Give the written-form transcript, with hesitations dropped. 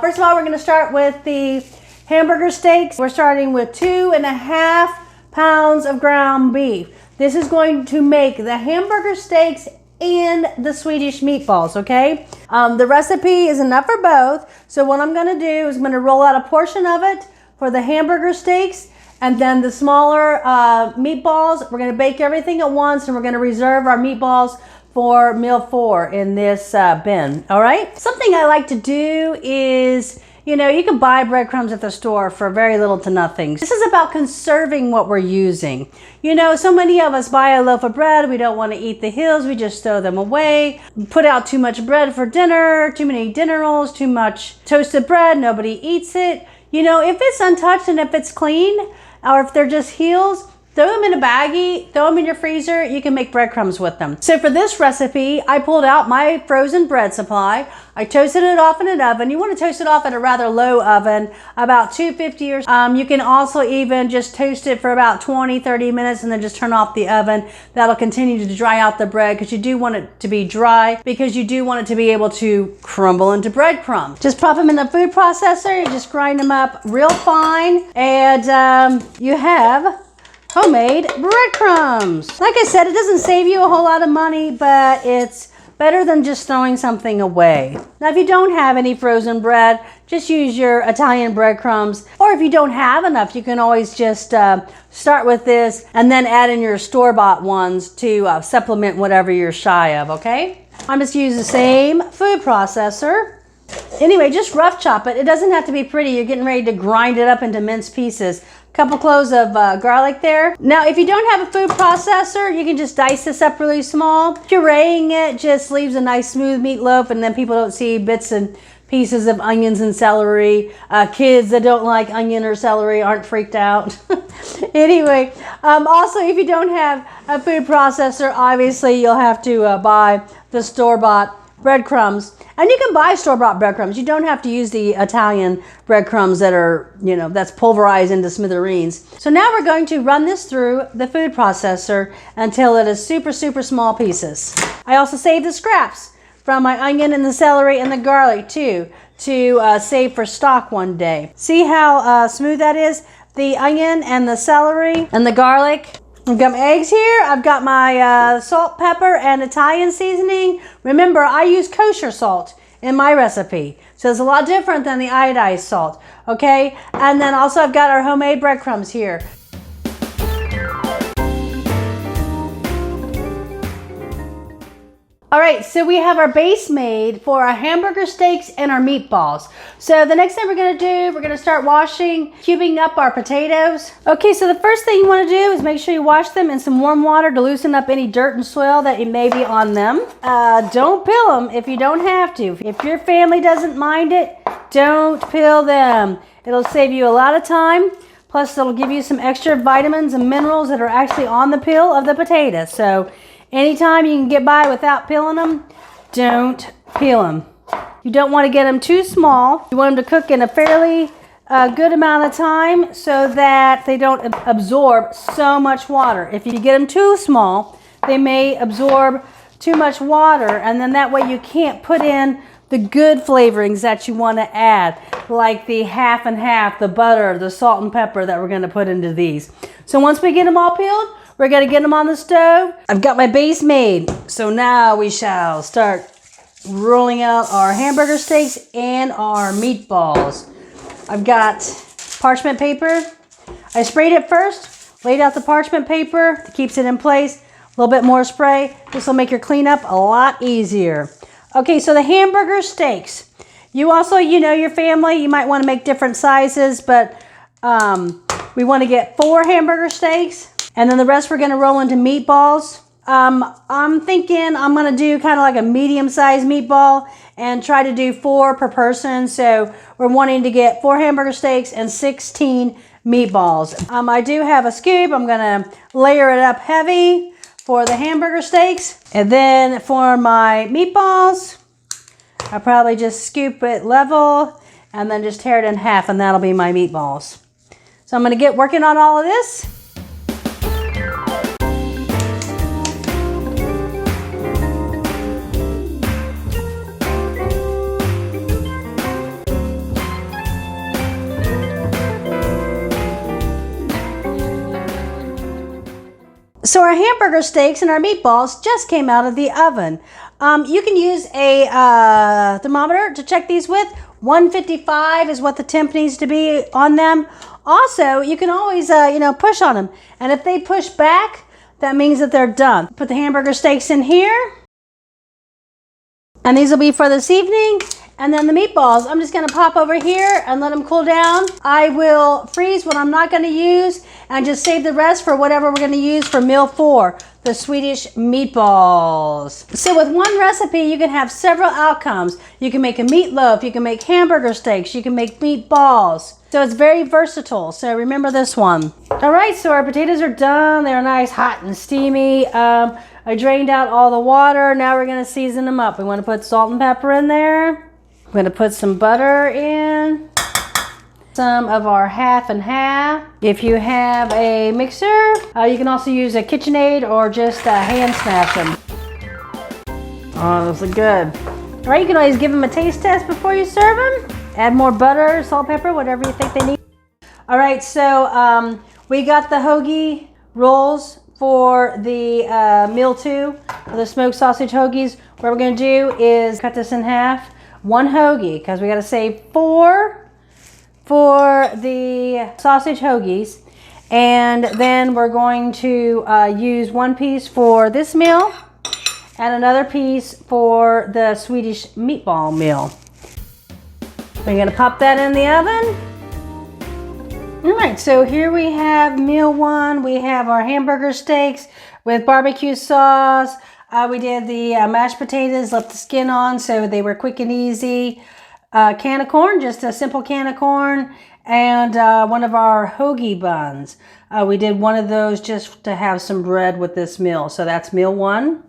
First of all, we're going to start with the hamburger steaks. We're starting with 2.5 pounds of ground beef. This is going to make the hamburger steaks and the Swedish meatballs, okay? The recipe is enough for both. So what I'm going to do is I'm going to roll out a portion of it for the hamburger steaks, and then the smaller meatballs. We're going to bake everything at once, and we're going to reserve our meatballs for meal 4 in this bin, all right? Something I like to do is, you know, you can buy breadcrumbs at the store for very little to nothing. This is about conserving what we're using. You know, so many of us buy a loaf of bread, we don't want to eat the hills, we just throw them away. Put out too much bread for dinner, too many dinner rolls, too much toasted bread, nobody eats it. You know, if it's untouched and if it's clean, or if they're just heels, throw them in a baggie, throw them in your freezer, you can make breadcrumbs with them. So for this recipe, I pulled out my frozen bread supply. I toasted it off in an oven. You want to toast it off at a rather low oven, about 250 or so. You can also even just toast it for about 20-30 minutes and then just turn off the oven. That'll continue to dry out the bread because you do want it to be dry, because you do want it to be able to crumble into breadcrumbs. Just pop them in the food processor, you just grind them up real fine, and you have homemade breadcrumbs. Like I said, it doesn't save you a whole lot of money, but it's better than just throwing something away. Now, if you don't have any frozen bread, just use your Italian breadcrumbs. Or if you don't have enough, you can always just start with this and then add in your store-bought ones to supplement whatever you're shy of, okay? I'm just using the same food processor. Anyway, just rough chop it. It doesn't have to be pretty. You're getting ready to grind it up into minced pieces. Couple cloves of garlic there. Now, if you don't have a food processor, you can just dice this up really small. Pureeing it just leaves a nice smooth meatloaf, and then people don't see bits and pieces of onions and celery. Kids that don't like onion or celery aren't freaked out. Anyway, also, if you don't have a food processor, obviously you'll have to buy the store-bought breadcrumbs. And you can buy store-bought breadcrumbs. You don't have to use the Italian breadcrumbs that are, you know, that's pulverized into smithereens. So now we're going to run this through the food processor until it is super, super small pieces. I also saved the scraps from my onion and the celery and the garlic too, to save for stock one day. See how smooth that is? The onion and the celery and the garlic. I've got my eggs here. I've got my salt, pepper, and Italian seasoning. Remember, I use kosher salt in my recipe, so it's a lot different than the iodized salt, okay? And then also I've got our homemade breadcrumbs here. All right, so we have our base made for our hamburger steaks and our meatballs. So the next thing we're gonna start cubing up our potatoes. Okay, so the first thing you wanna do is make sure you wash them in some warm water to loosen up any dirt and soil that may be on them. Don't peel them if you don't have to. If your family doesn't mind it, don't peel them. It'll save you a lot of time. Plus, it'll give you some extra vitamins and minerals that are actually on the peel of the potatoes. So anytime you can get by without peeling them, don't peel them. You don't want to get them too small. You want them to cook in a fairly good amount of time so that they don't absorb so much water. If you get them too small, they may absorb too much water, and then that way you can't put in the good flavorings that you want to add, like the half and half, the butter, the salt and pepper that we're going to put into these. So once we get them all peeled, we're going to get them on the stove. I've got my base made. So now we shall start rolling out our hamburger steaks and our meatballs. I've got parchment paper. I sprayed it first, laid out the parchment paper that keeps it in place. A little bit more spray. This will make your cleanup a lot easier. Okay, so the hamburger steaks. You also, you know, your family, you might want to make different sizes, but we want to get 4 hamburger steaks. And then the rest we're going to roll into meatballs. I'm thinking I'm going to do kind of like a medium-sized meatball and try to do 4 per person. So we're wanting to get 4 hamburger steaks and 16 meatballs. I do have a scoop. I'm going to layer it up heavy for the hamburger steaks. And then for my meatballs, I'll probably just scoop it level and then just tear it in half, and that'll be my meatballs. So I'm going to get working on all of this. So our hamburger steaks and our meatballs just came out of the oven. You can use a thermometer to check these with. 155 is what the temp needs to be on them. Also, you can always, push on them. And if they push back, that means that they're done. Put the hamburger steaks in here. And these will be for this evening. And then the meatballs, I'm just gonna pop over here and let them cool down. I will freeze what I'm not gonna use and just save the rest for whatever we're gonna use for meal 4, the Swedish meatballs. So with one recipe, you can have several outcomes. You can make a meatloaf, you can make hamburger steaks, you can make meatballs. So it's very versatile, so remember this one. All right, so our potatoes are done. They're nice, hot and steamy. I drained out all the water. Now we're gonna season them up. We wanna put salt and pepper in there. I'm going to put some butter in, some of our half and half. If you have a mixer, you can also use a KitchenAid or just hand smash them. Oh, those look good. All right, you can always give them a taste test before you serve them. Add more butter, salt, pepper, whatever you think they need. All right, so we got the hoagie rolls for the meal 2, for the smoked sausage hoagies. What we're going to do is cut this in half. 1 hoagie, because we got to save 4 for the sausage hoagies, and then we're going to use 1 piece for this meal and another piece for the Swedish meatball meal. We're going to pop that in the oven. All right, so here we have meal 1. We have our hamburger steaks with barbecue sauce. We did the mashed potatoes, left the skin on so they were quick and easy. Can of corn, just a simple can of corn, and one of our hoagie buns. We did one of those just to have some bread with this meal. So that's meal 1.